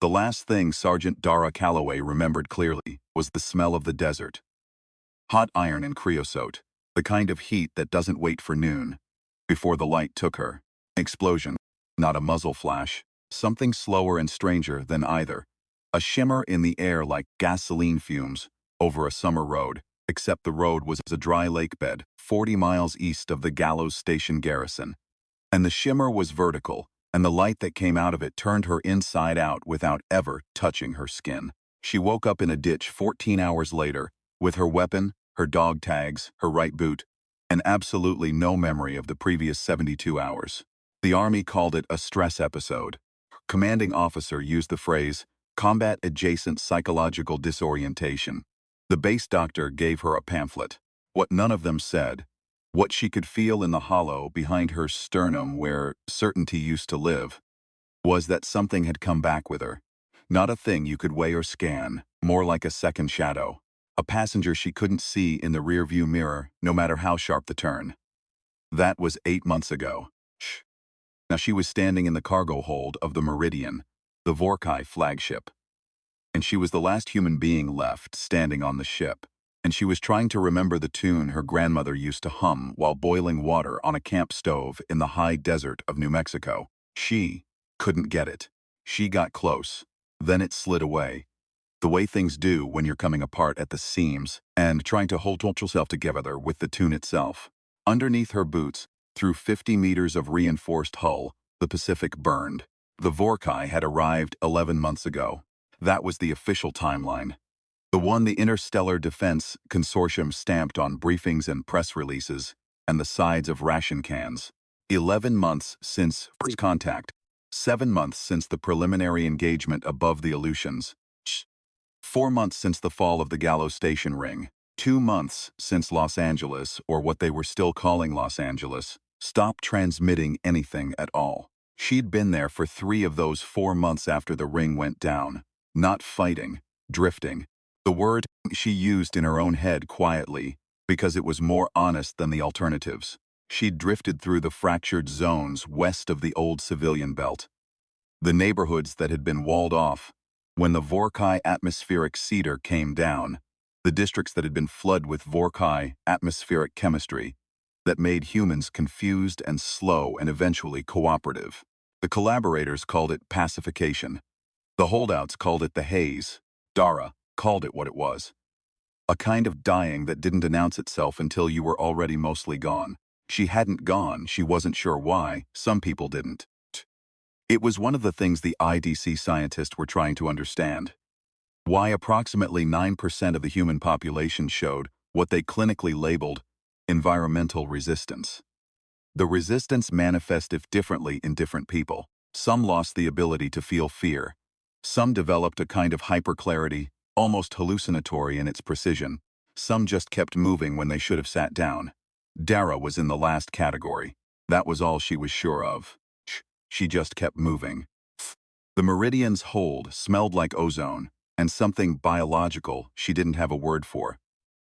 The last thing Sergeant Dara Calloway remembered clearly was the smell of the desert. Hot iron and creosote, the kind of heat that doesn't wait for noon. Before the light took her. Explosion, not a muzzle flash, something slower and stranger than either. A shimmer in the air like gasoline fumes over a summer road, except the road was a dry lake bed 40 miles east of the Gallows Station garrison. And the shimmer was vertical, and the light that came out of it turned her inside out without ever touching her skin. She woke up in a ditch 14 hours later, with her weapon, her dog tags, her right boot, and absolutely no memory of the previous 72 hours. The Army called it a stress episode. Her commanding officer used the phrase, combat-adjacent psychological disorientation. The base doctor gave her a pamphlet. What none of them said, what she could feel in the hollow behind her sternum where certainty used to live, was that something had come back with her. Not a thing you could weigh or scan, more like a second shadow. A passenger she couldn't see in the rearview mirror, no matter how sharp the turn. That was 8 months ago. Shh. Now she was standing in the cargo hold of the Meridian, the Vorkai flagship. And she was the last human being left standing on the ship. And she was trying to remember the tune her grandmother used to hum while boiling water on a camp stove in the high desert of New Mexico. She couldn't get it. She got close. Then it slid away. The way things do when you're coming apart at the seams and trying to hold yourself together with the tune itself. Underneath her boots, through 50 meters of reinforced hull, the Pacific burned. The Vorkai had arrived 11 months ago. That was the official timeline. The one the Interstellar Defense Consortium stamped on briefings and press releases and the sides of ration cans. 11 months since first contact. 7 months since the preliminary engagement above the Aleutians. 4 months since the fall of the Gallows Station ring. 2 months since Los Angeles, or what they were still calling Los Angeles, stopped transmitting anything at all. She'd been there for 3 of those 4 months after the ring went down. Not fighting, drifting. The word she used in her own head quietly, because it was more honest than the alternatives. She'd drifted through the fractured zones west of the old civilian belt. The neighborhoods that had been walled off. When the Vorkai atmospheric cedar came down, the districts that had been flooded with Vorkai atmospheric chemistry that made humans confused and slow and eventually cooperative. The collaborators called it pacification. The holdouts called it the haze. Dara called it what it was. A kind of dying that didn't announce itself until you were already mostly gone. She hadn't gone, she wasn't sure why, some people didn't. It was one of the things the IDC scientists were trying to understand. Why approximately 9% of the human population showed what they clinically labeled environmental resistance. The resistance manifested differently in different people. Some lost the ability to feel fear. Some developed a kind of hyperclarity, almost hallucinatory in its precision. Some just kept moving when they should have sat down. Dara was in the last category. That was all she was sure of. She just kept moving. The Meridian's hold smelled like ozone, and something biological she didn't have a word for.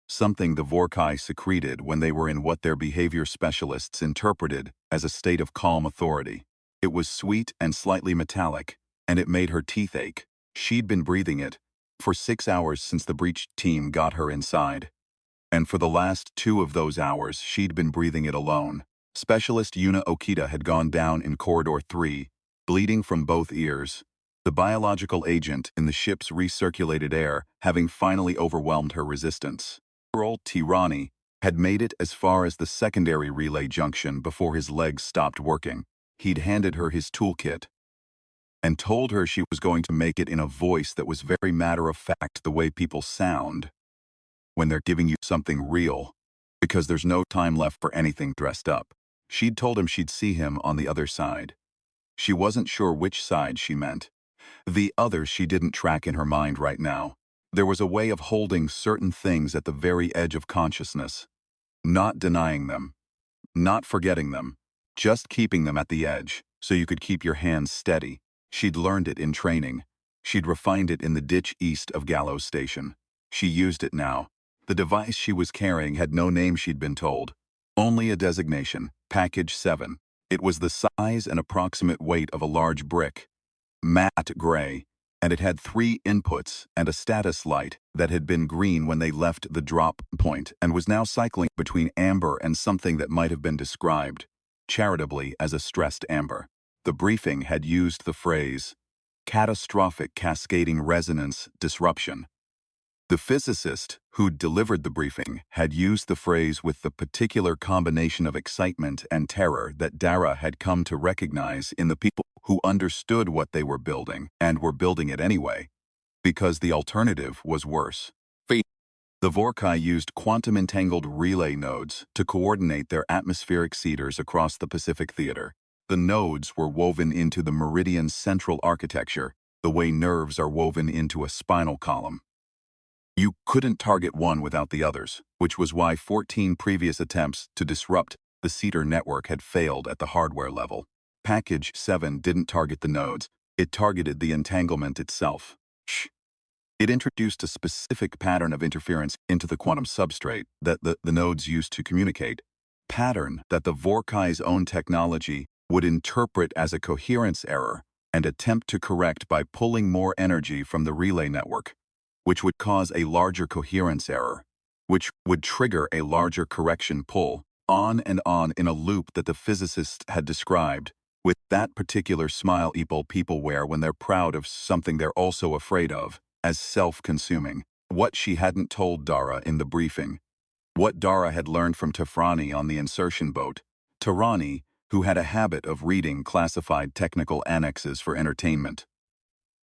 Something the Vorkai secreted when they were in what their behavior specialists interpreted as a state of calm authority. It was sweet and slightly metallic, and it made her teeth ache. She'd been breathing it for 6 hours since the breach team got her inside. And for the last 2 of those hours, she'd been breathing it alone. Specialist Yuna Okita had gone down in Corridor 3, bleeding from both ears, the biological agent in the ship's recirculated air having finally overwhelmed her resistance. Earl Tirani had made it as far as the secondary relay junction before his legs stopped working. He'd handed her his toolkit and told her she was going to make it in a voice that was very matter-of-fact, the way people sound when they're giving you something real, because there's no time left for anything dressed up. She'd told him she'd see him on the other side. She wasn't sure which side she meant. The other she didn't track in her mind right now. There was a way of holding certain things at the very edge of consciousness. Not denying them. Not forgetting them. Just keeping them at the edge, so you could keep your hands steady. She'd learned it in training. She'd refined it in the ditch east of Gallows Station. She used it now. The device she was carrying had no name, she'd been told. Only a designation, Package 7. It was the size and approximate weight of a large brick. Matte gray. and it had 3 inputs and a status light that had been green when they left the drop point and was now cycling between amber and something that might have been described, charitably, as a stressed amber. The briefing had used the phrase, catastrophic cascading resonance disruption. The physicist who'd delivered the briefing had used the phrase with the particular combination of excitement and terror that Dara had come to recognize in the people who understood what they were building and were building it anyway, because the alternative was worse. The Vorkai used quantum-entangled relay nodes to coordinate their atmospheric seeders across the Pacific Theater. The nodes were woven into the meridian's central architecture, the way nerves are woven into a spinal column. You couldn't target one without the others, which was why 14 previous attempts to disrupt the seeder network had failed at the hardware level. Package 7 didn't target the nodes, it targeted the entanglement itself. It introduced a specific pattern of interference into the quantum substrate that the nodes used to communicate, pattern that the Vorkai's own technology would interpret as a coherence error and attempt to correct by pulling more energy from the relay network, which would cause a larger coherence error, which would trigger a larger correction pull, on and on in a loop that the physicist had described, with that particular smile people wear when they're proud of something they're also afraid of, as self-consuming. What she hadn't told Dara in the briefing. What Dara had learned from Tafrani on the insertion boat. Tarani, who had a habit of reading classified technical annexes for entertainment,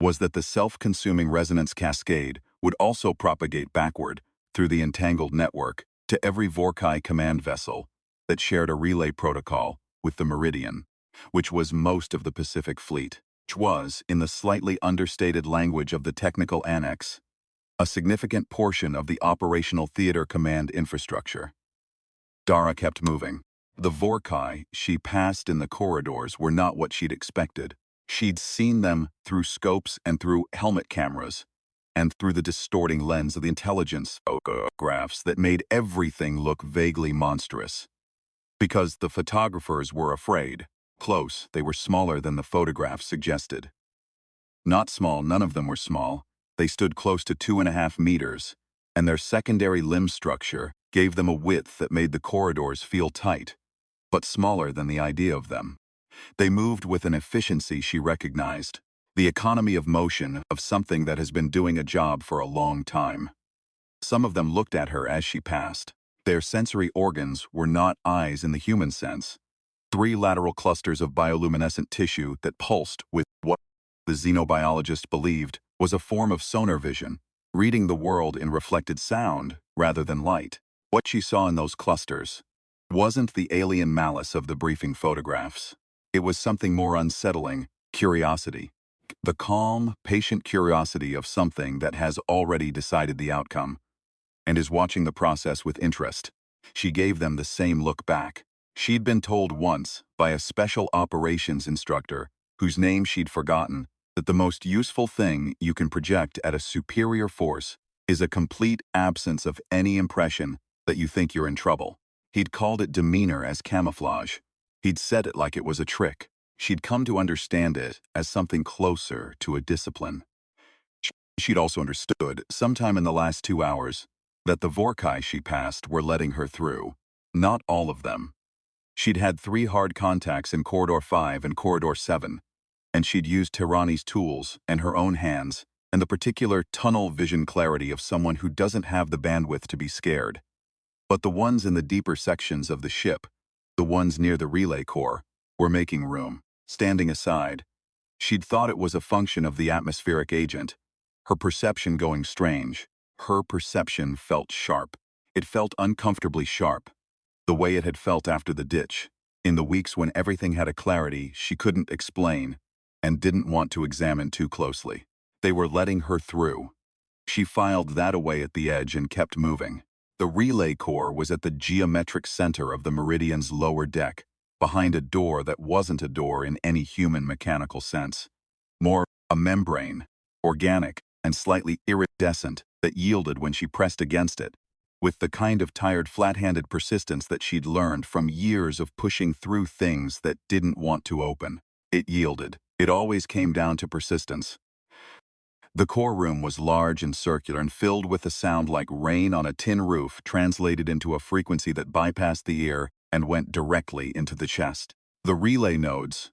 was that the self-consuming resonance cascade would also propagate backward through the entangled network to every Vorkai command vessel that shared a relay protocol with the Meridian, which was most of the Pacific Fleet, which was, in the slightly understated language of the technical annex, a significant portion of the operational theater command infrastructure. Dara kept moving. The Vorkai she passed in the corridors were not what she'd expected. She'd seen them through scopes and through helmet cameras, and through the distorting lens of the intelligence photographs that made everything look vaguely monstrous. Because the photographers were afraid. Close, they were smaller than the photographs suggested. Not small, none of them were small. They stood close to 2.5 meters, and their secondary limb structure gave them a width that made the corridors feel tight, but smaller than the idea of them. They moved with an efficiency she recognized, the economy of motion of something that has been doing a job for a long time. Some of them looked at her as she passed. Their sensory organs were not eyes in the human sense. 3 lateral clusters of bioluminescent tissue that pulsed with what the xenobiologist believed was a form of sonar vision, reading the world in reflected sound rather than light. What she saw in those clusters wasn't the alien malice of the briefing photographs. It was something more unsettling, curiosity. The calm, patient curiosity of something that has already decided the outcome and is watching the process with interest. She gave them the same look back. She'd been told once by a special operations instructor, whose name she'd forgotten, that the most useful thing you can project at a superior force is a complete absence of any impression that you think you're in trouble. He'd called it demeanor as camouflage. He'd said it like it was a trick. She'd come to understand it as something closer to a discipline. She'd also understood, sometime in the last 2 hours, that the Vorkai she passed were letting her through. Not all of them. She'd had 3 hard contacts in Corridor 5 and Corridor 7, and she'd used Tirani's tools and her own hands and the particular tunnel vision clarity of someone who doesn't have the bandwidth to be scared. But the ones in the deeper sections of the ship, the ones near the relay core, were making room, standing aside. She'd thought it was a function of the atmospheric agent, her perception going strange. Her perception felt sharp. It felt uncomfortably sharp, the way it had felt after the ditch, in the weeks when everything had a clarity she couldn't explain and didn't want to examine too closely. They were letting her through. She filed that away at the edge and kept moving. The relay core was at the geometric center of the Meridian's lower deck, behind a door that wasn't a door in any human mechanical sense. More a membrane, organic and slightly iridescent, that yielded when she pressed against it, with the kind of tired flat-handed persistence that she'd learned from years of pushing through things that didn't want to open. It yielded. It always came down to persistence. The core room was large and circular and filled with a sound like rain on a tin roof translated into a frequency that bypassed the ear and went directly into the chest. The relay nodes,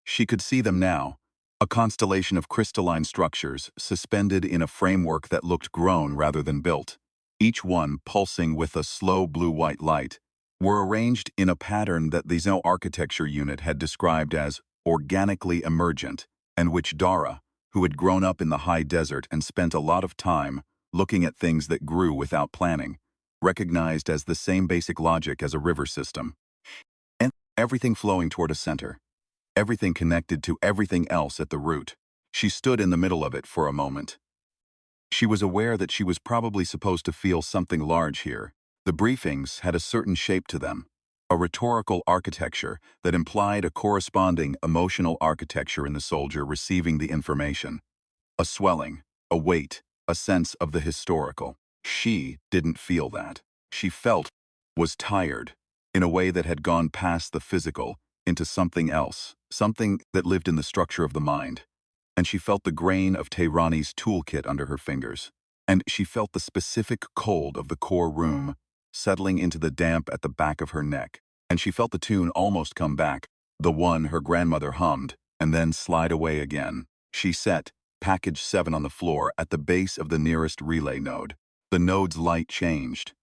she could see them now, a constellation of crystalline structures suspended in a framework that looked grown rather than built, each one pulsing with a slow blue-white light, were arranged in a pattern that the Zeno architecture unit had described as organically emergent, and which Dara, who had grown up in the high desert and spent a lot of time looking at things that grew without planning, recognized as the same basic logic as a river system. And everything flowing toward a center. Everything connected to everything else at the root. She stood in the middle of it for a moment. She was aware that she was probably supposed to feel something large here. The briefings had a certain shape to them, a rhetorical architecture that implied a corresponding emotional architecture in the soldier receiving the information. A swelling, a weight, a sense of the historical. She didn't feel that. She felt, was tired, in a way that had gone past the physical, into something else, something that lived in the structure of the mind. And she felt the grain of Tehrani's toolkit under her fingers. And she felt the specific cold of the core room, settling into the damp at the back of her neck. And she felt the tune almost come back, the one her grandmother hummed, and then slide away again. She set package 7 on the floor at the base of the nearest relay node. The node's light changed,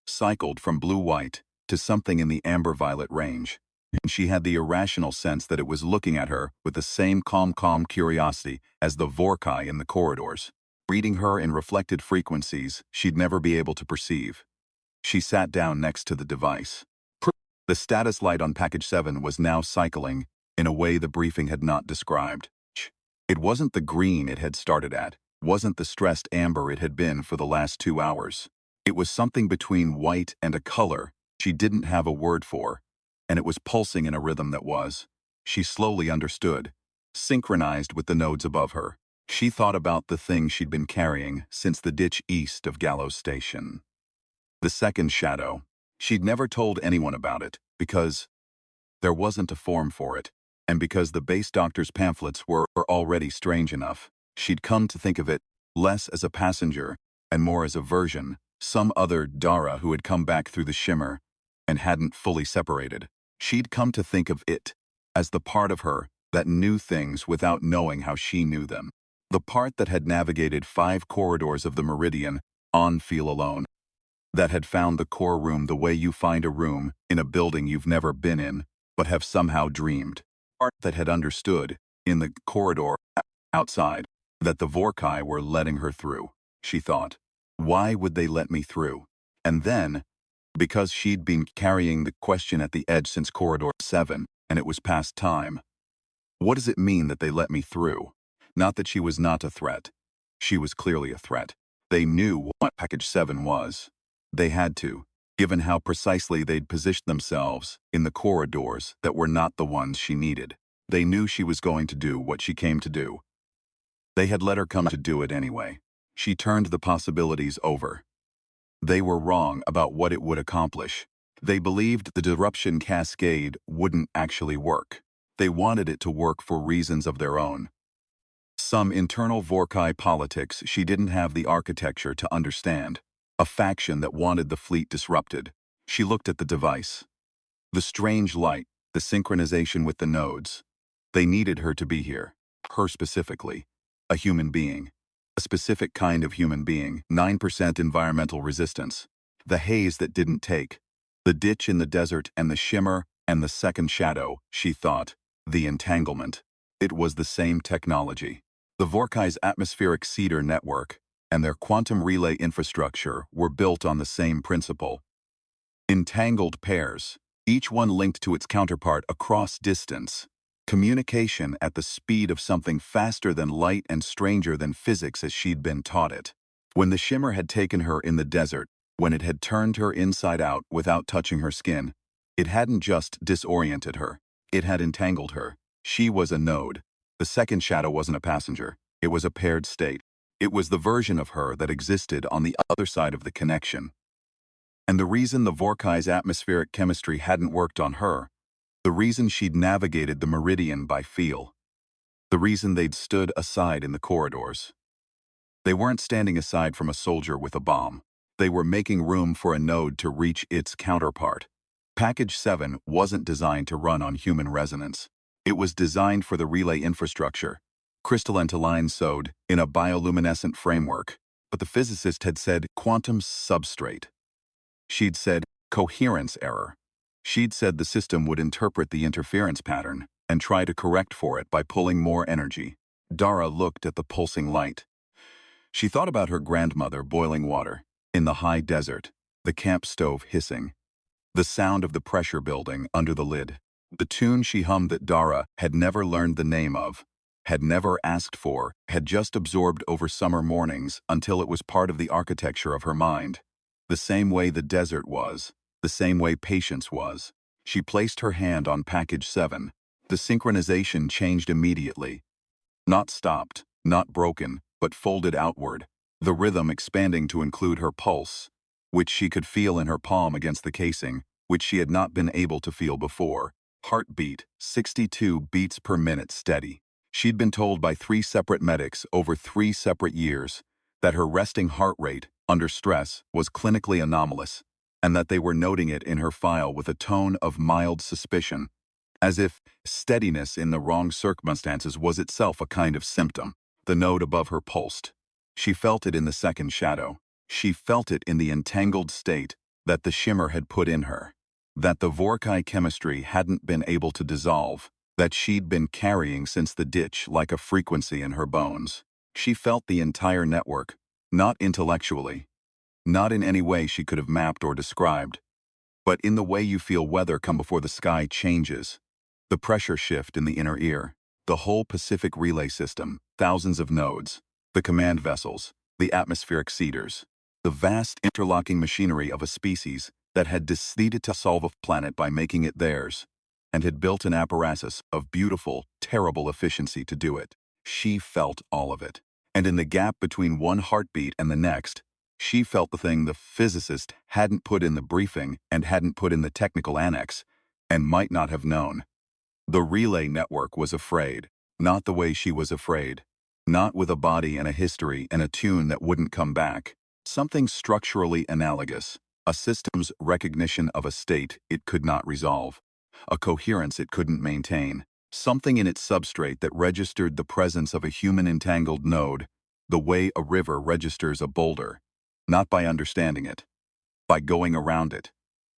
cycled from blue-white to something in the amber-violet range. And she had the irrational sense that it was looking at her with the same calm curiosity as the Vorkai in the corridors, reading her in reflected frequencies she'd never be able to perceive. She sat down next to the device. The status light on package 7 was now cycling in a way the briefing had not described. It wasn't the green it had started at, wasn't the stressed amber it had been for the last 2 hours. It was something between white and a color she didn't have a word for, and it was pulsing in a rhythm that was, she slowly understood, synchronized with the nodes above her. She thought about the thing she'd been carrying since the ditch east of Gallows Station. The second shadow. She'd never told anyone about it, because there wasn't a form for it, and because the base doctor's pamphlets were already strange enough. She'd come to think of it less as a passenger and more as a version, some other Dara who had come back through the shimmer and hadn't fully separated. She'd come to think of it as the part of her that knew things without knowing how she knew them. The part that had navigated 5 corridors of the Meridian on feel alone. That had found the core room the way you find a room in a building you've never been in, but have somehow dreamed. Part that had understood, in the corridor outside, that the Vorkai were letting her through. She thought, why would they let me through? And then, because she'd been carrying the question at the edge since corridor 7, and it was past time. What does it mean that they let me through? Not that she was not a threat. She was clearly a threat. They knew what package 7 was. They had to, given how precisely they'd positioned themselves in the corridors that were not the ones she needed. They knew she was going to do what she came to do. They had let her come to do it anyway. She turned the possibilities over. They were wrong about what it would accomplish. They believed the disruption cascade wouldn't actually work. They wanted it to work for reasons of their own. Some internal Vorkai politics she didn't have the architecture to understand. A faction that wanted the fleet disrupted. She looked at the device. The strange light, the synchronization with the nodes. They needed her to be here. Her specifically. A human being. A specific kind of human being. 9% environmental resistance. The haze that didn't take. The ditch in the desert and the shimmer and the second shadow, she thought. The entanglement. It was the same technology. The Vorkai's atmospheric cedar network and their quantum relay infrastructure were built on the same principle. Entangled pairs, each one linked to its counterpart across distance. Communication at the speed of something faster than light and stranger than physics as she'd been taught it. When the shimmer had taken her in the desert, when it had turned her inside out without touching her skin, it hadn't just disoriented her, it had entangled her. She was a node. The second shadow wasn't a passenger, it was a paired state. It was the version of her that existed on the other side of the connection. And the reason the Vorkai's atmospheric chemistry hadn't worked on her, the reason she'd navigated the Meridian by feel, the reason they'd stood aside in the corridors, They weren't standing aside from a soldier with a bomb. They were making room for a node to reach its counterpart. Package 7 wasn't designed to run on human resonance. It was designed for the relay infrastructure, crystalline lines sewed in a bioluminescent framework. But the physicist had said quantum substrate. She'd said coherence error. She'd said the system would interpret the interference pattern and try to correct for it by pulling more energy. Dara looked at the pulsing light. She thought about her grandmother boiling water in the high desert, the camp stove hissing, the sound of the pressure building under the lid. The tune she hummed that Dara had never learned the name of, had never asked for, had just absorbed over summer mornings until it was part of the architecture of her mind. The same way the desert was, the same way patience was. She placed her hand on package 7. The synchronization changed immediately. Not stopped, not broken, but folded outward, the rhythm expanding to include her pulse, which she could feel in her palm against the casing, which she had not been able to feel before. Heartbeat, 62 beats per minute steady. She'd been told by 3 separate medics over 3 separate years that her resting heart rate, under stress, was clinically anomalous, and that they were noting it in her file with a tone of mild suspicion, as if steadiness in the wrong circumstances was itself a kind of symptom. The node above her pulsed. She felt it in the second shadow. She felt it in the entangled state that the shimmer had put in her, that the Vorkai chemistry hadn't been able to dissolve, that she'd been carrying since the ditch like a frequency in her bones. She felt the entire network, not intellectually, not in any way she could have mapped or described, but in the way you feel weather come before the sky changes. The pressure shift in the inner ear, the whole Pacific relay system, thousands of nodes, the command vessels, the atmospheric seeders, the vast interlocking machinery of a species that had decided to solve a planet by making it theirs, and had built an apparatus of beautiful, terrible efficiency to do it. She felt all of it. And in the gap between one heartbeat and the next, she felt the thing the physicist hadn't put in the briefing and hadn't put in the technical annex, and might not have known. The relay network was afraid, not the way she was afraid. Not with a body and a history and a tune that wouldn't come back. Something structurally analogous. A system's recognition of a state it could not resolve. A coherence it couldn't maintain. Something in its substrate that registered the presence of a human entangled node, the way a river registers a boulder. Not by understanding it. By going around it.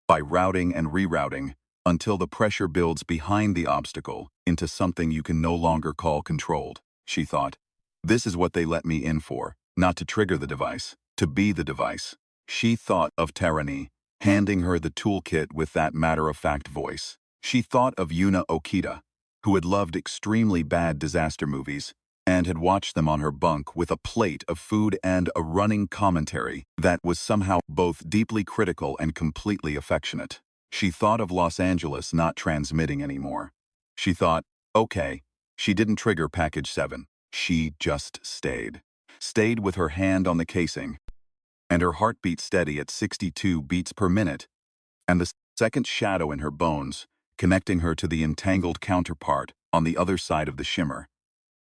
By routing and rerouting, until the pressure builds behind the obstacle into something you can no longer call controlled, she thought. This is what they let me in for, not to trigger the device, to be the device. She thought of Tyranny, handing her the toolkit with that matter-of-fact voice. She thought of Yuna Okita, who had loved extremely bad disaster movies, and had watched them on her bunk with a plate of food and a running commentary that was somehow both deeply critical and completely affectionate. She thought of Los Angeles not transmitting anymore. She thought, okay, she didn't trigger package 7. She just stayed. Stayed with her hand on the casing, and her heartbeat steady at 62 beats per minute, and the second shadow in her bones, connecting her to the entangled counterpart on the other side of the shimmer,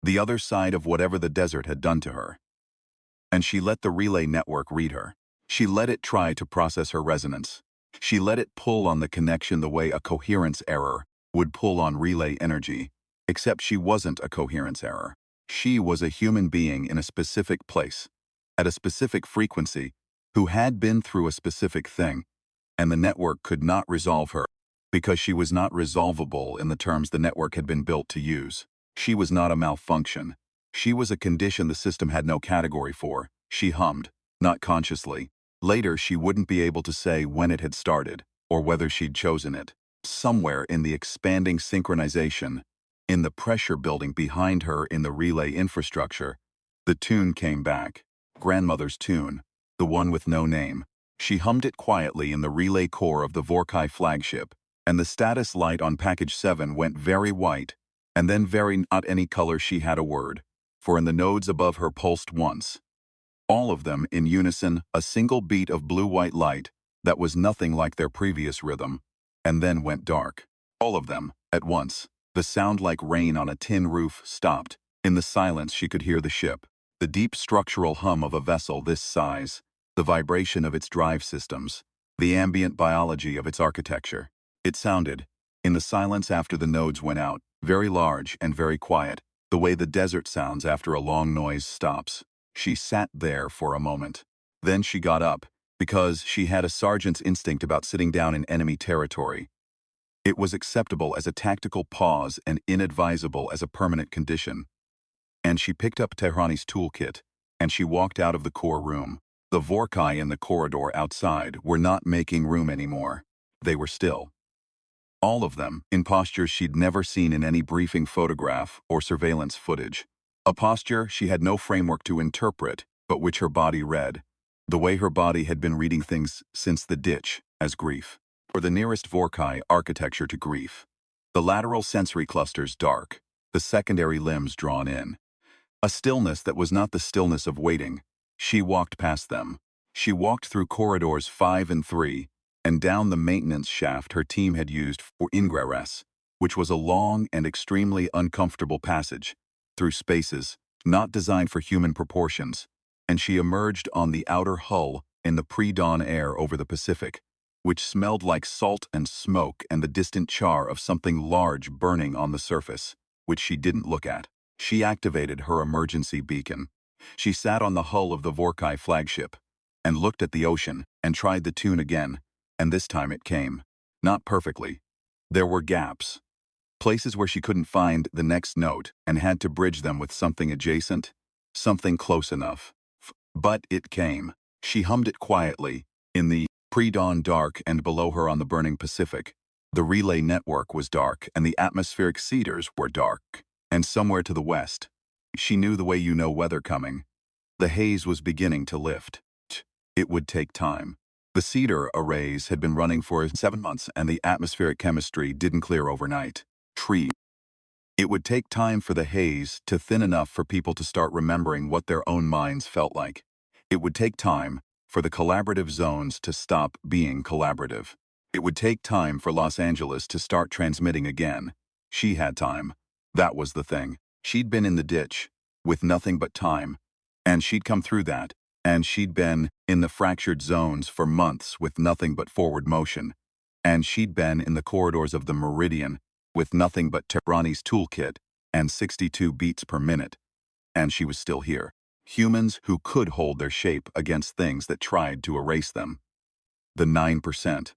the other side of whatever the desert had done to her. And she let the relay network read her. She let it try to process her resonance. She let it pull on the connection the way a coherence error would pull on relay energy, except she wasn't a coherence error. She was a human being in a specific place, at a specific frequency, who had been through a specific thing, and the network could not resolve her because she was not resolvable in the terms the network had been built to use. She was not a malfunction. She was a condition the system had no category for. She hummed, not consciously. Later, she wouldn't be able to say when it had started, or whether she'd chosen it. Somewhere in the expanding synchronization, in the pressure building behind her in the relay infrastructure, the tune came back. Grandmother's tune, the one with no name. She hummed it quietly in the relay core of the Vorkai flagship, and the status light on package 7 went very white, and then very not any color. She had a word, for in the nodes above her pulsed once. All of them in unison, a single beat of blue-white light that was nothing like their previous rhythm, and then went dark. All of them, at once. The sound like rain on a tin roof stopped. In the silence she could hear the ship, The deep structural hum of a vessel this size, the vibration of its drive systems, the ambient biology of its architecture. It sounded, in the silence after the nodes went out, very large and very quiet, the way the desert sounds after a long noise stops. She sat there for a moment. Then she got up, because she had a sergeant's instinct about sitting down in enemy territory. It was acceptable as a tactical pause and inadvisable as a permanent condition. And she picked up Tehrani's toolkit, and she walked out of the core room. The Vorkai in the corridor outside were not making room anymore. They were still. All of them, in postures she'd never seen in any briefing photograph or surveillance footage. A posture she had no framework to interpret, but which her body read. The way her body had been reading things since the ditch, as grief. Or the nearest Vorkai architecture to grief. The lateral sensory clusters dark, the secondary limbs drawn in. A stillness that was not the stillness of waiting. She walked past them. She walked through corridors 5 and 3, and down the maintenance shaft her team had used for ingress, which was a long and extremely uncomfortable passage, through spaces not designed for human proportions, and she emerged on the outer hull in the pre-dawn air over the Pacific, which smelled like salt and smoke and the distant char of something large burning on the surface, which she didn't look at. She activated her emergency beacon. She sat on the hull of the Vorkai flagship and looked at the ocean and tried the tune again, and this time it came. Not perfectly. There were gaps. Places where she couldn't find the next note and had to bridge them with something adjacent, something close enough. But it came. She hummed it quietly, in the pre-dawn dark, and below her on the burning Pacific. The relay network was dark and the atmospheric cedars were dark. And somewhere to the west, she knew the way you know weather coming. The haze was beginning to lift. It would take time. The cedar arrays had been running for 7 months and the atmospheric chemistry didn't clear overnight. It would take time for the haze to thin enough for people to start remembering what their own minds felt like. It would take time for the collaborative zones to stop being collaborative. It would take time for Los Angeles to start transmitting again. She had time. That was the thing. She'd been in the ditch, with nothing but time. And she'd come through that. And she'd been in the fractured zones for months with nothing but forward motion. And she'd been in the corridors of the Meridian with nothing but Tehrani's toolkit and 62 beats per minute. And she was still here. Humans who could hold their shape against things that tried to erase them. The 9%.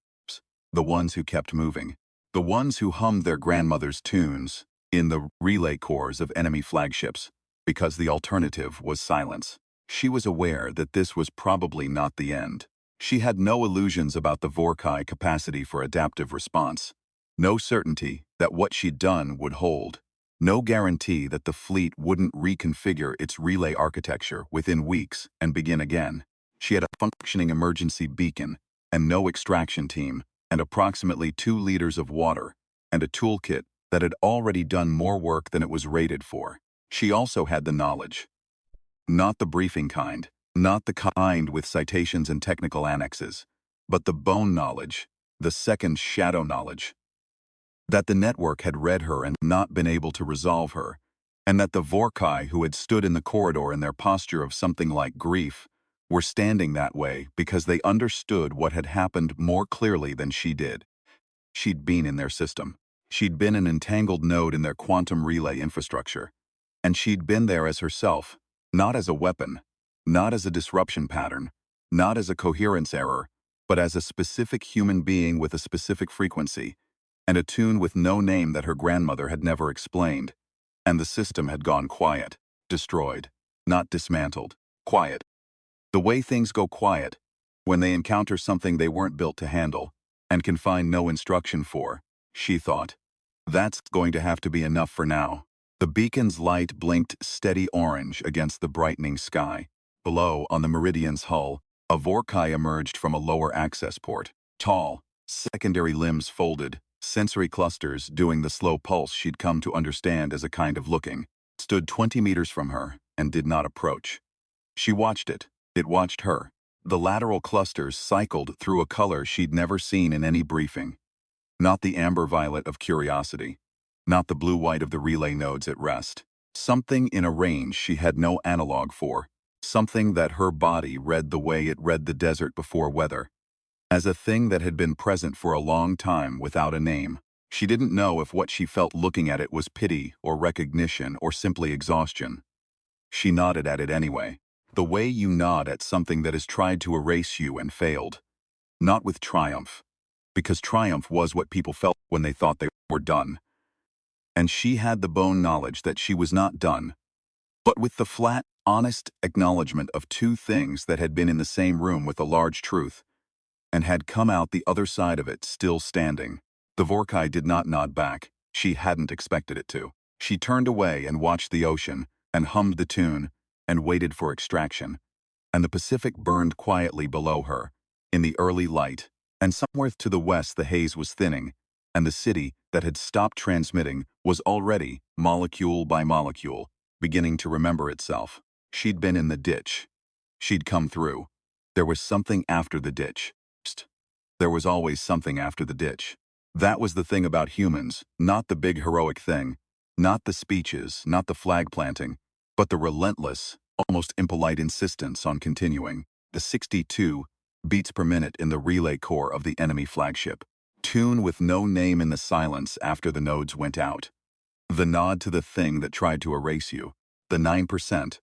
The ones who kept moving. The ones who hummed their grandmother's tunes in the relay cores of enemy flagships, because the alternative was silence. She was aware that this was probably not the end. She had no illusions about the Vorkai capacity for adaptive response. No certainty that what she'd done would hold. No guarantee that the fleet wouldn't reconfigure its relay architecture within weeks and begin again. She had a functioning emergency beacon and no extraction team and approximately 2 liters of water and a toolkit that had already done more work than it was rated for. She also had the knowledge. Not the briefing kind, not the kind with citations and technical annexes, but the bone knowledge, the second shadow knowledge. That the network had read her and not been able to resolve her, and that the Vorkai who had stood in the corridor in their posture of something like grief were standing that way because they understood what had happened more clearly than she did. She'd been in their system. She'd been an entangled node in their quantum relay infrastructure. And she'd been there as herself, not as a weapon, not as a disruption pattern, not as a coherence error, but as a specific human being with a specific frequency, and a tune with no name that her grandmother had never explained. And the system had gone quiet, destroyed, not dismantled, quiet. The way things go quiet, when they encounter something they weren't built to handle, and can find no instruction for, she thought. That's going to have to be enough for now. The beacon's light blinked steady orange against the brightening sky. Below, on the Meridian's hull, a Vorkai emerged from a lower access port. Tall, secondary limbs folded, sensory clusters doing the slow pulse she'd come to understand as a kind of looking, stood 20 meters from her and did not approach. She watched it. It watched her. The lateral clusters cycled through a color she'd never seen in any briefing. Not the amber violet of curiosity. Not the blue-white of the relay nodes at rest. Something in a range she had no analog for. Something that her body read the way it read the desert before weather. As a thing that had been present for a long time without a name. She didn't know if what she felt looking at it was pity or recognition or simply exhaustion. She nodded at it anyway. The way you nod at something that has tried to erase you and failed. Not with triumph. Because triumph was what people felt when they thought they were done. And she had the bone knowledge that she was not done, but with the flat, honest acknowledgement of two things that had been in the same room with a large truth, and had come out the other side of it still standing. The Vorkai did not nod back. She hadn't expected it to. She turned away and watched the ocean, and hummed the tune, and waited for extraction. And the Pacific burned quietly below her, in the early light, and somewhere to the west the haze was thinning, and the city that had stopped transmitting was already, molecule by molecule, beginning to remember itself. She'd been in the ditch. She'd come through. There was something after the ditch. There was always something after the ditch. That was the thing about humans, not the big heroic thing, not the speeches, not the flag planting, but the relentless, almost impolite insistence on continuing. The 62 beats per minute in the relay core of the enemy flagship. Tune with no name in the silence after the nodes went out. The nod to the thing that tried to erase you. The 9%.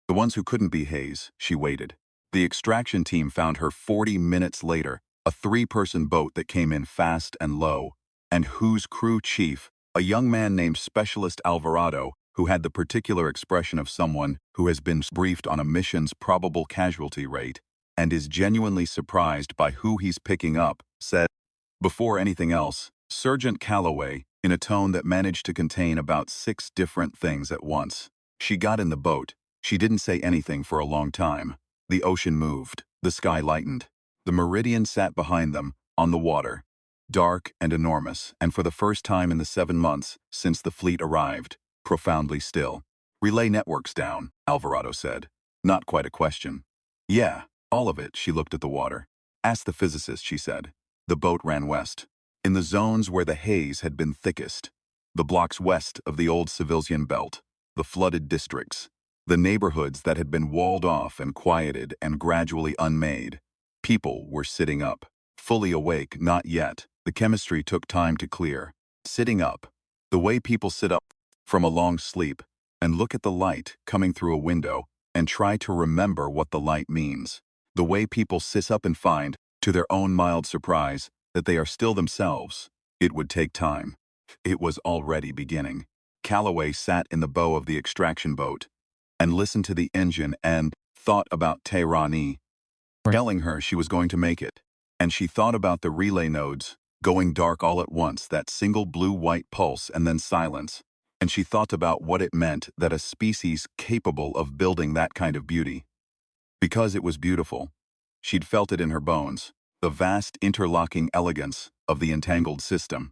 The ones who couldn't be Hayes, she waited. The extraction team found her 40 minutes later, a 3-person boat that came in fast and low, and whose crew chief, a young man named Specialist Alvarado, who had the particular expression of someone who has been briefed on a mission's probable casualty rate, and is genuinely surprised by who he's picking up, said, before anything else, Sergeant Calloway, in a tone that managed to contain about 6 different things at once. She got in the boat. She didn't say anything for a long time. The ocean moved. The sky lightened. The Meridian sat behind them, on the water. Dark and enormous, and for the first time in the 7 months since the fleet arrived, profoundly still. Relay networks down, Alvarado said. Not quite a question. Yeah, all of it, she looked at the water. Ask the physicist, she said. The boat ran west. In the zones where the haze had been thickest. The blocks west of the old civilian belt. The flooded districts. The neighborhoods that had been walled off and quieted and gradually unmade. People were sitting up. Fully awake, not yet. The chemistry took time to clear. Sitting up. The way people sit up from a long sleep and look at the light coming through a window and try to remember what the light means. The way people sit up and find, to their own mild surprise, that they are still themselves. It would take time. It was already beginning. Calloway sat in the bow of the extraction boat and listened to the engine and thought about Tehrani, telling her she was going to make it. And she thought about the relay nodes, going dark all at once, that single blue-white pulse and then silence. And she thought about what it meant that a species capable of building that kind of beauty. Because it was beautiful. She'd felt it in her bones, the vast interlocking elegance of the entangled system.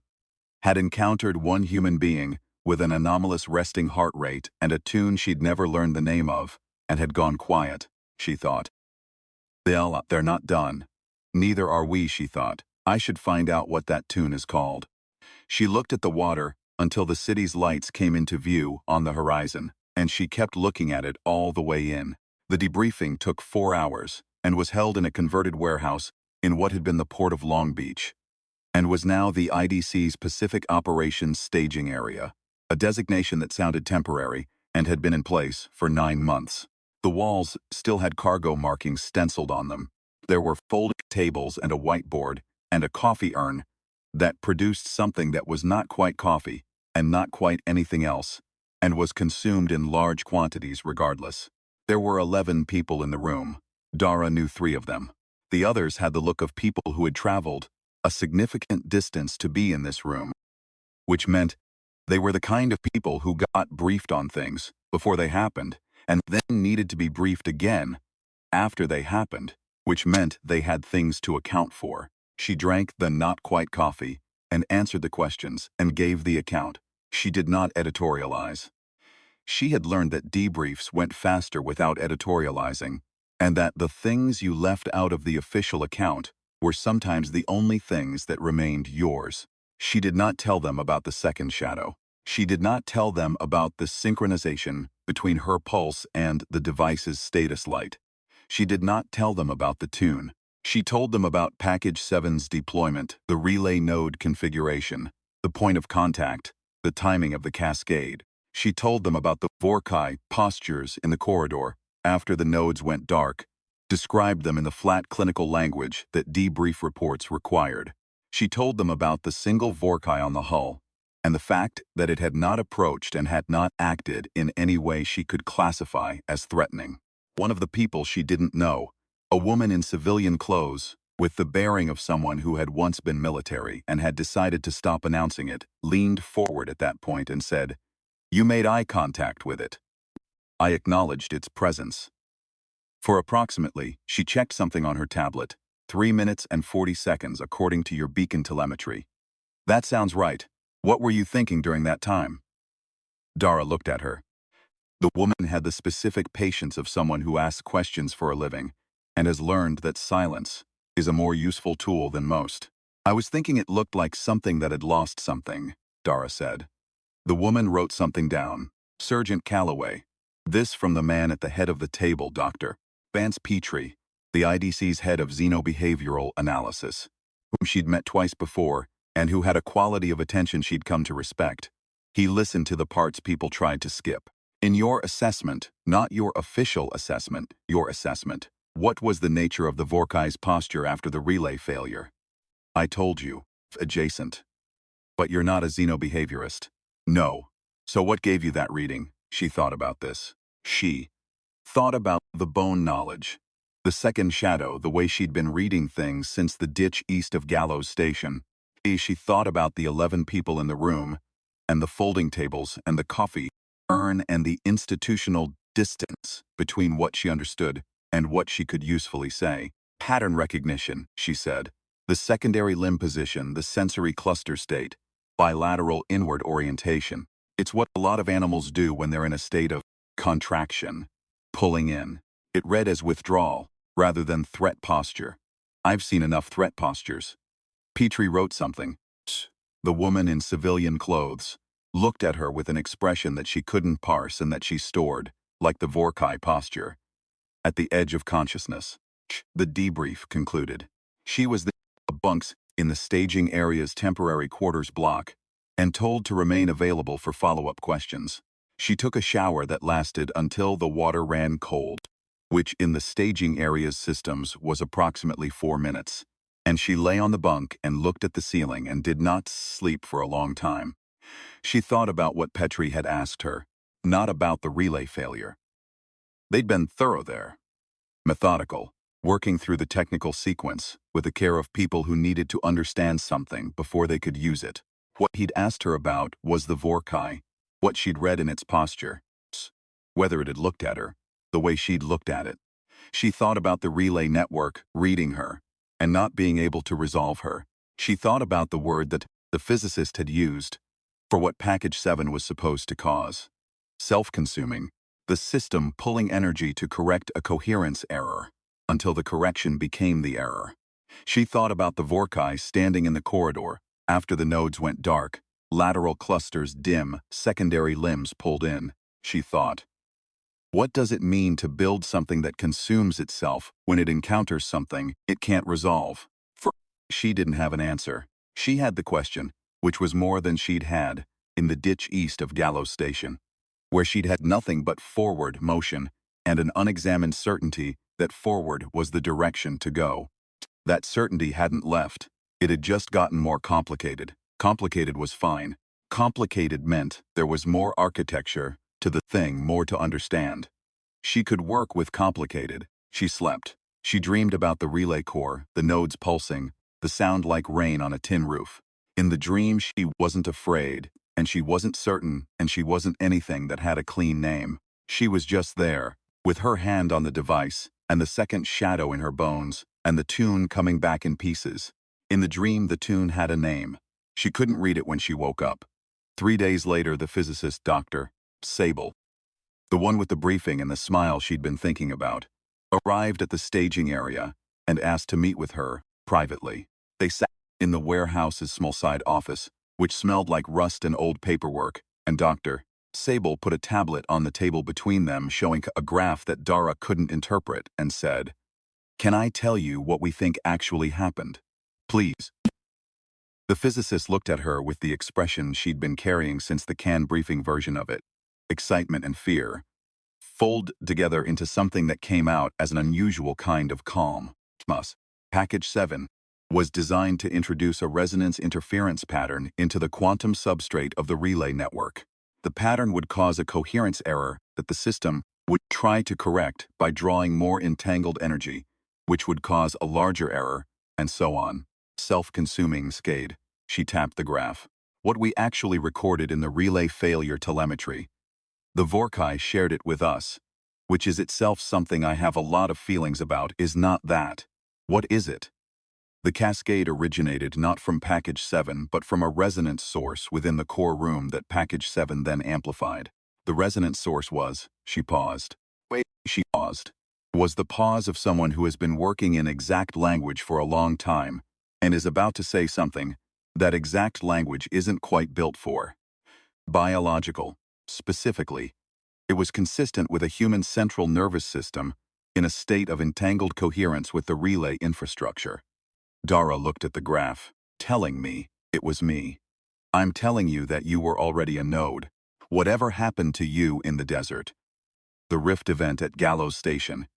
Had encountered one human being with an anomalous resting heart rate and a tune she'd never learned the name of, and had gone quiet, she thought. They're not done. Neither are we, she thought. I should find out what that tune is called. She looked at the water until the city's lights came into view on the horizon, and she kept looking at it all the way in. The debriefing took 4 hours and was held in a converted warehouse in what had been the port of Long Beach, and was now the IDC's Pacific Operations Staging Area, a designation that sounded temporary and had been in place for 9 months. The walls still had cargo markings stenciled on them. There were folding tables and a whiteboard and a coffee urn that produced something that was not quite coffee and not quite anything else, and was consumed in large quantities regardless. There were 11 people in the room. Dara knew 3 of them. The others had the look of people who had traveled a significant distance to be in this room, which meant they were the kind of people who got briefed on things before they happened, and then needed to be briefed again after they happened, which meant they had things to account for. She drank the not-quite coffee and answered the questions and gave the account. She did not editorialize. She had learned that debriefs went faster without editorializing, and that the things you left out of the official account were sometimes the only things that remained yours. She did not tell them about the second shadow. She did not tell them about the synchronization between her pulse and the device's status light. She did not tell them about the tune. She told them about Package 7's deployment, the relay node configuration, the point of contact, the timing of the cascade. She told them about the Vorkai postures in the corridor after the nodes went dark, described them in the flat clinical language that debrief reports required. She told them about the single Vorkai on the hull, and the fact that it had not approached and had not acted in any way she could classify as threatening. One of the people she didn't know, a woman in civilian clothes, with the bearing of someone who had once been military and had decided to stop announcing it, leaned forward at that point and said, "You made eye contact with it." I acknowledged its presence. For approximately, she checked something on her tablet, 3 minutes and 40 seconds according to your beacon telemetry. That sounds right. What were you thinking during that time? Dara looked at her. The woman had the specific patience of someone who asks questions for a living and has learned that silence is a more useful tool than most. I was thinking it looked like something that had lost something, Dara said. The woman wrote something down. Sergeant Calloway. This from the man at the head of the table, Dr. Vance Petrie, the IDC's head of xenobehavioral analysis, whom she'd met twice before and who had a quality of attention she'd come to respect. He listened to the parts people tried to skip. In your assessment, not your official assessment, your assessment, what was the nature of the Vorkai's posture after the relay failure? I told you, adjacent. But you're not a xenobehaviorist. No. So what gave you that reading? She thought about this. She thought about the bone knowledge. The second shadow, the way she'd been reading things since the ditch east of Gallows Station. She thought about the 11 people in the room, and the folding tables, and the coffee urn, and the institutional distance between what she understood and what she could usefully say. Pattern recognition, she said. The secondary limb position, the sensory cluster state, bilateral inward orientation. It's what a lot of animals do when they're in a state of contraction, pulling in. It read as withdrawal, rather than threat posture. I've seen enough threat postures. Petrie wrote something. The woman in civilian clothes looked at her with an expression that she couldn't parse and that she stored, like the Vorkai posture. At the edge of consciousness. The debrief concluded. She was the bunks in the staging area's temporary quarters block and told to remain available for follow-up questions. She took a shower that lasted until the water ran cold, which in the staging area's systems was approximately 4 minutes. And she lay on the bunk and looked at the ceiling and did not sleep for a long time. She thought about what Petrie had asked her, not about the relay failure. They'd been thorough there. Methodical, working through the technical sequence with the care of people who needed to understand something before they could use it. What he'd asked her about was the Vorkai, what she'd read in its posture, whether it had looked at her, the way she'd looked at it. She thought about the relay network reading her and not being able to resolve her. She thought about the word that the physicist had used for what Package 7 was supposed to cause. Self-consuming, the system pulling energy to correct a coherence error until the correction became the error. She thought about the Vorkai standing in the corridor after the nodes went dark, lateral clusters dim, secondary limbs pulled in. She thought, what does it mean to build something that consumes itself when it encounters something it can't resolve? She didn't have an answer. She had the question, which was more than she'd had, in the ditch east of Gallows Station, where she'd had nothing but forward motion and an unexamined certainty that forward was the direction to go. That certainty hadn't left. It had just gotten more complicated. Complicated was fine. Complicated meant there was more architecture to the thing, more to understand. She could work with complicated. She slept. She dreamed about the relay core, the nodes pulsing, the sound like rain on a tin roof. In the dream, she wasn't afraid, and she wasn't certain, and she wasn't anything that had a clean name. She was just there, with her hand on the device, and the second shadow in her bones, and the tune coming back in pieces. In the dream, the tune had a name. She couldn't read it when she woke up. 3 days later, the physicist, Dr. Sable, the one with the briefing and the smile she'd been thinking about, arrived at the staging area and asked to meet with her privately. They sat in the warehouse's small side office, which smelled like rust and old paperwork, and Dr. Sable put a tablet on the table between them showing a graph that Dara couldn't interpret and said, "Can I tell you what we think actually happened? Please." The physicist looked at her with the expression she'd been carrying since the canned briefing version of it. Excitement and fear fold together into something that came out as an unusual kind of calm. Package 7 was designed to introduce a resonance interference pattern into the quantum substrate of the relay network. The pattern would cause a coherence error that the system would try to correct by drawing more entangled energy, which would cause a larger error, and so on. Self-consuming scade. She tapped the graph. What we actually recorded in the relay failure telemetry. The Vorkai shared it with us, which is itself something I have a lot of feelings about, is not that. What is it? The cascade originated not from Package 7 but from a resonance source within the core room that Package 7 then amplified. The resonance source was, she paused. She paused. Was the pause of someone who has been working in exact language for a long time and is about to say something that exact language isn't quite built for. Biological. Specifically, it was consistent with a human central nervous system in a state of entangled coherence with the relay infrastructure. Dara looked at the graph, telling me it was me. I'm telling you that you were already a node. Whatever happened to you in the desert, the rift event at Gallows Station,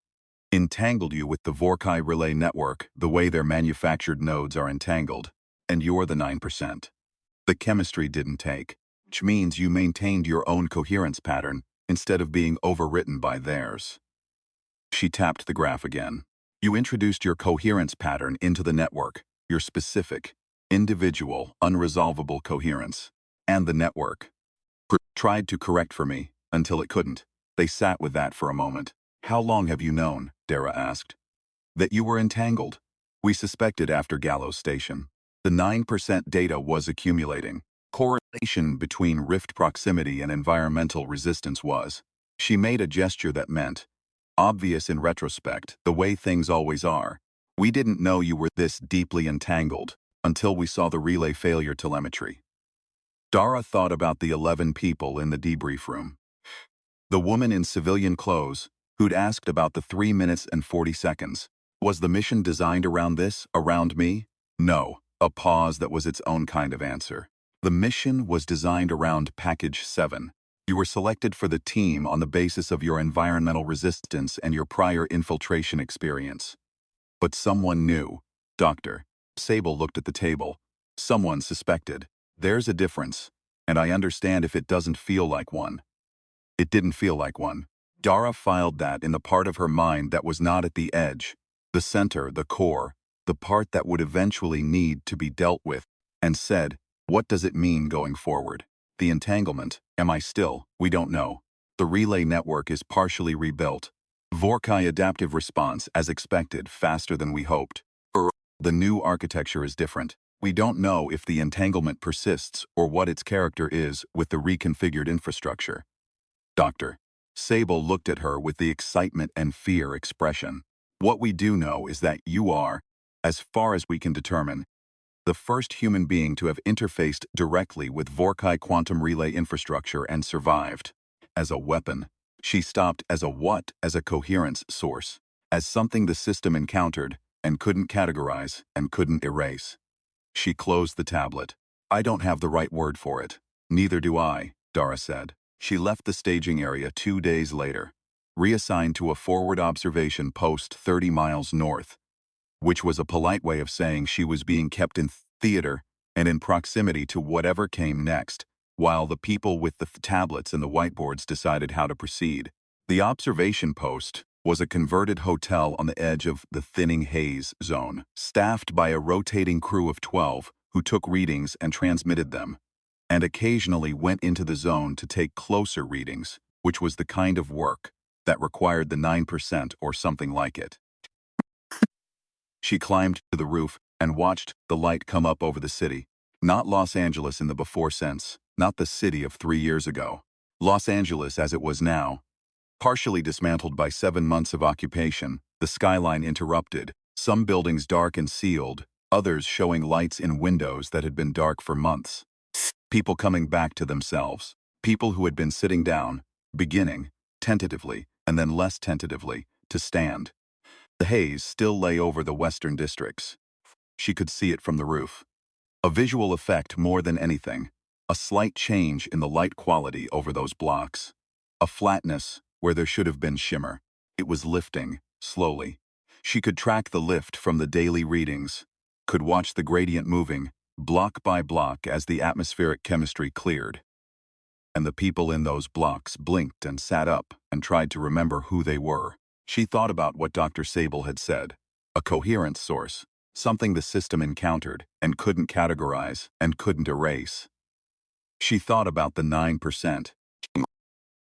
entangled you with the Vorkai relay network the way their manufactured nodes are entangled, and you're the 9%. The chemistry didn't take, which means you maintained your own coherence pattern instead of being overwritten by theirs. She tapped the graph again. You introduced your coherence pattern into the network, your specific, individual, unresolvable coherence, and the network tried to correct for me until it couldn't. They sat with that for a moment. How long have you known, Dara asked, that you were entangled? We suspected after Gallows Station. The 9% data was accumulating. Correlation between rift proximity and environmental resistance was. She made a gesture that meant, obvious in retrospect, the way things always are. We didn't know you were this deeply entangled until we saw the relay failure telemetry. Dara thought about the 11 people in the debrief room. The woman in civilian clothes, who'd asked about the 3 minutes and 40 seconds. Was the mission designed around this, around me? No, a pause that was its own kind of answer. The mission was designed around Package 7. You were selected for the team on the basis of your environmental resistance and your prior infiltration experience. But someone knew. Dr. Sable looked at the table. Someone suspected. There's a difference, and I understand if it doesn't feel like one. It didn't feel like one. Dara filed that in the part of her mind that was not at the edge, the center, the core, the part that would eventually need to be dealt with, and said, what does it mean going forward? The entanglement, am I still? We don't know. The relay network is partially rebuilt. Vorkai adaptive response, as expected, faster than we hoped. The new architecture is different. We don't know if the entanglement persists or what its character is with the reconfigured infrastructure. Dr. Sable looked at her with the excitement and fear expression. What we do know is that you are, as far as we can determine, the first human being to have interfaced directly with Vorkai quantum relay infrastructure and survived. As a weapon. She stopped as a what? As a coherence source. As something the system encountered and couldn't categorize and couldn't erase. She closed the tablet. I don't have the right word for it. Neither do I, Dara said. She left the staging area 2 days later, reassigned to a forward observation post 30 miles north, which was a polite way of saying she was being kept in theater and in proximity to whatever came next, while the people with the tablets and the whiteboards decided how to proceed. The observation post was a converted hotel on the edge of the thinning haze zone, staffed by a rotating crew of 12 who took readings and transmitted them, and occasionally went into the zone to take closer readings, which was the kind of work that required the 9% or something like it. She climbed to the roof and watched the light come up over the city. Not Los Angeles in the before sense, not the city of 3 years ago. Los Angeles as it was now. Partially dismantled by 7 months of occupation, the skyline interrupted, some buildings dark and sealed, others showing lights in windows that had been dark for months. People coming back to themselves. People who had been sitting down, beginning, tentatively, and then less tentatively, to stand. The haze still lay over the western districts. She could see it from the roof. A visual effect more than anything. A slight change in the light quality over those blocks. A flatness where there should have been shimmer. It was lifting, slowly. She could track the lift from the daily readings, could watch the gradient moving, block by block as the atmospheric chemistry cleared. And the people in those blocks blinked and sat up and tried to remember who they were. She thought about what Dr. Sable had said. A coherence source. Something the system encountered and couldn't categorize and couldn't erase. She thought about the 9%.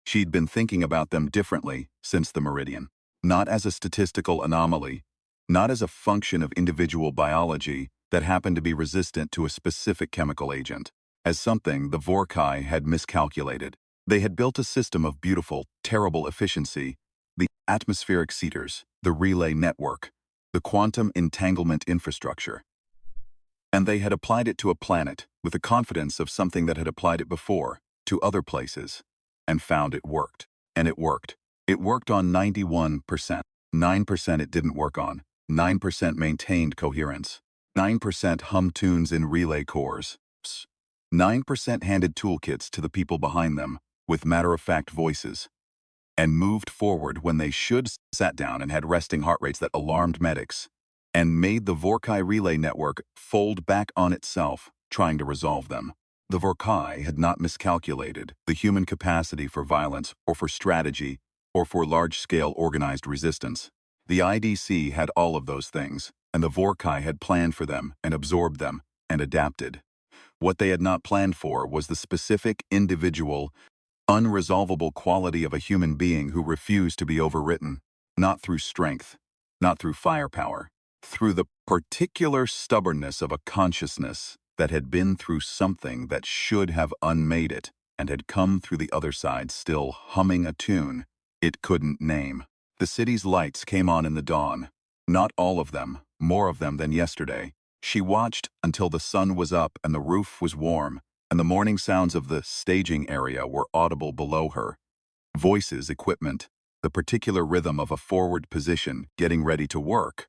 She'd been thinking about them differently since the meridian. Not as a statistical anomaly, not as a function of individual biology that happened to be resistant to a specific chemical agent, as something the Vorkai had miscalculated. They had built a system of beautiful, terrible efficiency, the atmospheric seeders, the relay network, the quantum entanglement infrastructure. And they had applied it to a planet with the confidence of something that had applied it before, to other places, and found it worked. And it worked. It worked on 91%. 9% it didn't work on. 9% maintained coherence. 9% hummed tunes in relay cores. 9% handed toolkits to the people behind them, with matter-of-fact voices, and moved forward when they should, sat down and had resting heart rates that alarmed medics, and made the Vorkai relay network fold back on itself, trying to resolve them. The Vorkai had not miscalculated the human capacity for violence or for strategy or for large-scale organized resistance. The IDC had all of those things, and the Vorkai had planned for them and absorbed them and adapted. What they had not planned for was the specific, individual, unresolvable quality of a human being who refused to be overwritten, not through strength, not through firepower, through the particular stubbornness of a consciousness that had been through something that should have unmade it and had come through the other side still humming a tune it couldn't name. The city's lights came on in the dawn. Not all of them, more of them than yesterday. She watched until the sun was up and the roof was warm, and the morning sounds of the staging area were audible below her. Voices, equipment, the particular rhythm of a forward position getting ready to work.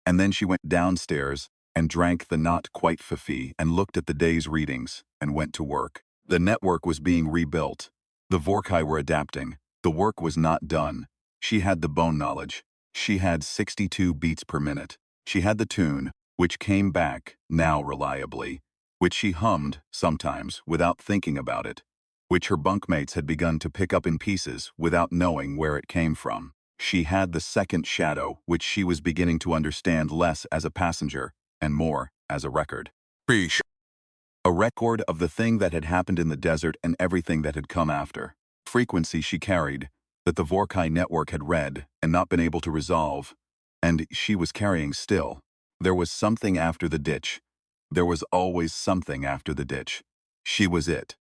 And then she went downstairs and drank the not quite fifi and looked at the day's readings and went to work. The network was being rebuilt. The Vorkai were adapting. The work was not done. She had the bone knowledge. She had 62 beats per minute. She had the tune, which came back, now reliably, which she hummed, sometimes, without thinking about it, which her bunkmates had begun to pick up in pieces without knowing where it came from. She had the second shadow, which she was beginning to understand less as a passenger and more as a record. A record of the thing that had happened in the desert and everything that had come after. Frequency she carried, that the Vorkai network had read and not been able to resolve, and she was carrying still. There was something after the ditch. There was always something after the ditch. She was it.